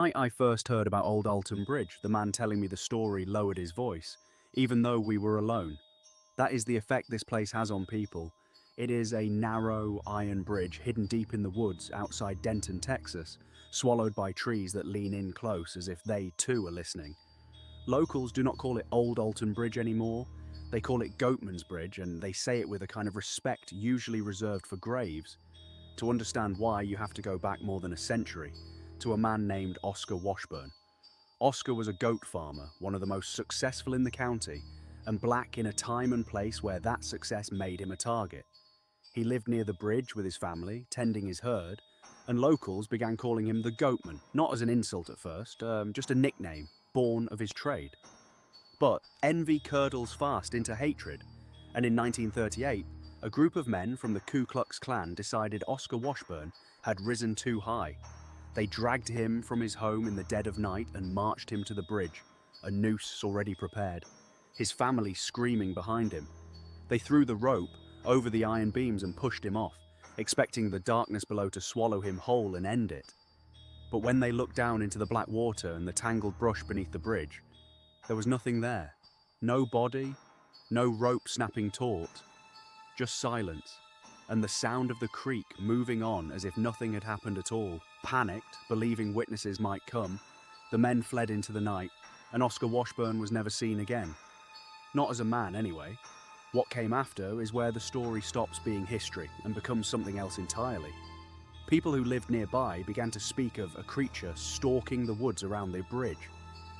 Night I first heard about Old Alton Bridge, the man telling me the story lowered his voice, even though we were alone. That is the effect this place has on people. It is a narrow iron bridge hidden deep in the woods outside Denton, Texas, swallowed by trees that lean in close as if they too are listening. Locals do not call it Old Alton Bridge anymore. They call it Goatman's Bridge, and they say it with a kind of respect usually reserved for graves. To understand why, you have to go back more than a century, to a man named Oscar Washburn. Oscar was a goat farmer, one of the most successful in the county, and black in a time and place where that success made him a target. He lived near the bridge with his family, tending his herd, and locals began calling him the Goatman, not as an insult at first, just a nickname, born of his trade. But envy curdles fast into hatred, and in 1938, a group of men from the Ku Klux Klan decided Oscar Washburn had risen too high. They dragged him from his home in the dead of night and marched him to the bridge, a noose already prepared, his family screaming behind him. They threw the rope over the iron beams and pushed him off, expecting the darkness below to swallow him whole and end it. But when they looked down into the black water and the tangled brush beneath the bridge, there was nothing there. No body, no rope snapping taut, just silence, and the sound of the creek moving on as if nothing had happened at all. Panicked, believing witnesses might come, the men fled into the night, and Oscar Washburn was never seen again. Not as a man, anyway. What came after is where the story stops being history and becomes something else entirely. People who lived nearby began to speak of a creature stalking the woods around the bridge,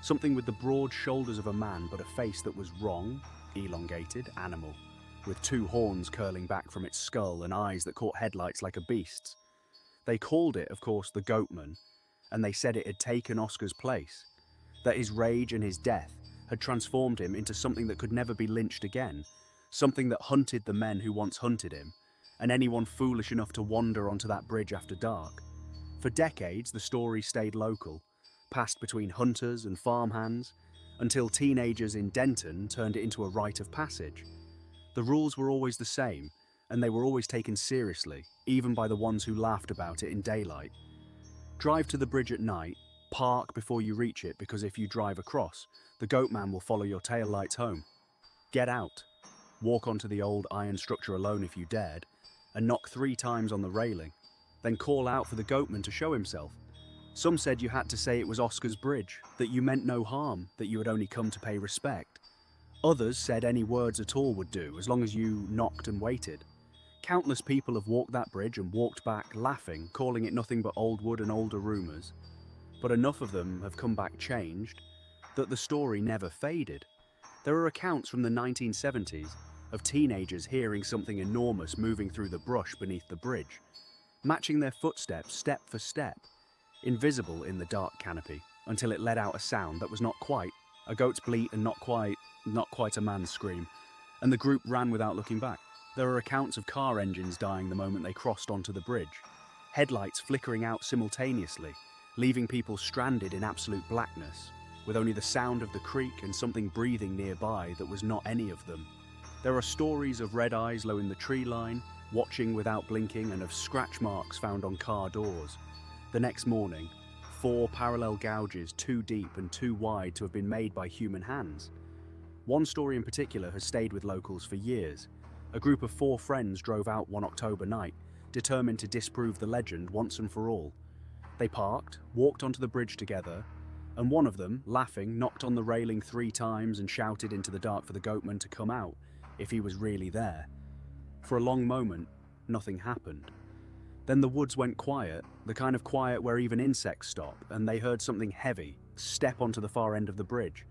something with the broad shoulders of a man but a face that was wrong, elongated, animal, with two horns curling back from its skull and eyes that caught headlights like a beast's. They called it, of course, the Goatman, and they said it had taken Oscar's place, that his rage and his death had transformed him into something that could never be lynched again, something that hunted the men who once hunted him, and anyone foolish enough to wander onto that bridge after dark. For decades, the story stayed local, passed between hunters and farmhands, until teenagers in Denton turned it into a rite of passage. The rules were always the same, and they were always taken seriously, even by the ones who laughed about it in daylight. Drive to the bridge at night, park before you reach it because if you drive across, the Goatman will follow your tail lights home. Get out, walk onto the old iron structure alone if you dared, and knock 3 times on the railing, then call out for the Goatman to show himself. Some said you had to say it was Oscar's bridge, that you meant no harm, that you had only come to pay respect. Others said any words at all would do, as long as you knocked and waited. Countless people have walked that bridge and walked back laughing, calling it nothing but old wood and older rumours. But enough of them have come back changed, that the story never faded. There are accounts from the 1970s of teenagers hearing something enormous moving through the brush beneath the bridge, matching their footsteps step for step, invisible in the dark canopy, until it let out a sound that was not quite a goat's bleat and not quite a man's scream, and the group ran without looking back. There are accounts of car engines dying the moment they crossed onto the bridge, headlights flickering out simultaneously, leaving people stranded in absolute blackness, with only the sound of the creek and something breathing nearby that was not any of them. There are stories of red eyes low in the tree line, watching without blinking, and of scratch marks found on car doors. The next morning, 4 parallel gouges too deep and too wide to have been made by human hands. One story in particular has stayed with locals for years. A group of 4 friends drove out one October night, determined to disprove the legend once and for all. They parked, walked onto the bridge together, and one of them, laughing, knocked on the railing 3 times and shouted into the dark for the Goatman to come out, if he was really there. For a long moment, nothing happened. Then the woods went quiet, the kind of quiet where even insects stop, and they heard something heavy step onto the far end of the bridge.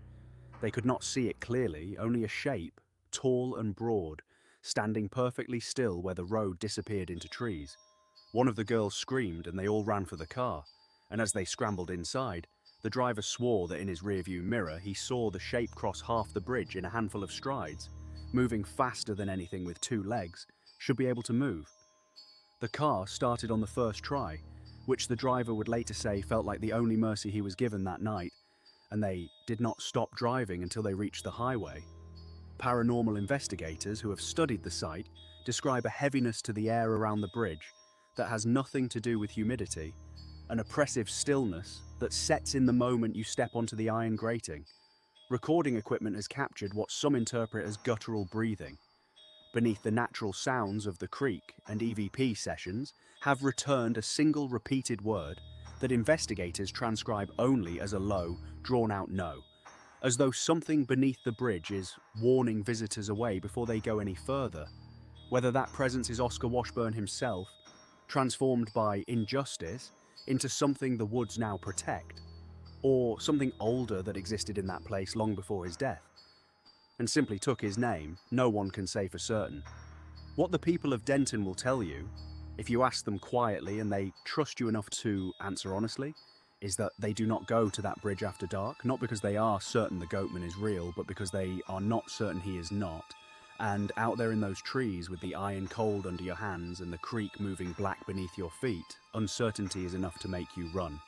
They could not see it clearly, only a shape, tall and broad, standing perfectly still where the road disappeared into trees. One of the girls screamed and they all ran for the car, and as they scrambled inside, the driver swore that in his rearview mirror he saw the shape cross half the bridge in a handful of strides, moving faster than anything with 2 legs should be able to move. The car started on the first try, which the driver would later say felt like the only mercy he was given that night, and they did not stop driving until they reached the highway. Paranormal investigators who have studied the site describe a heaviness to the air around the bridge that has nothing to do with humidity, an oppressive stillness that sets in the moment you step onto the iron grating. Recording equipment has captured what some interpret as guttural breathing. Beneath the natural sounds of the creek and EVP sessions have returned a single repeated word that investigators transcribe only as a low, drawn-out no, as though something beneath the bridge is warning visitors away before they go any further. Whether that presence is Oscar Washburn himself, transformed by injustice into something the woods now protect, or something older that existed in that place long before his death, and simply took his name, no one can say for certain. What the people of Denton will tell you, if you ask them quietly and they trust you enough to answer honestly, is that they do not go to that bridge after dark, not because they are certain the Goatman is real, but because they are not certain he is not. And out there in those trees with the iron cold under your hands and the creek moving black beneath your feet, uncertainty is enough to make you run.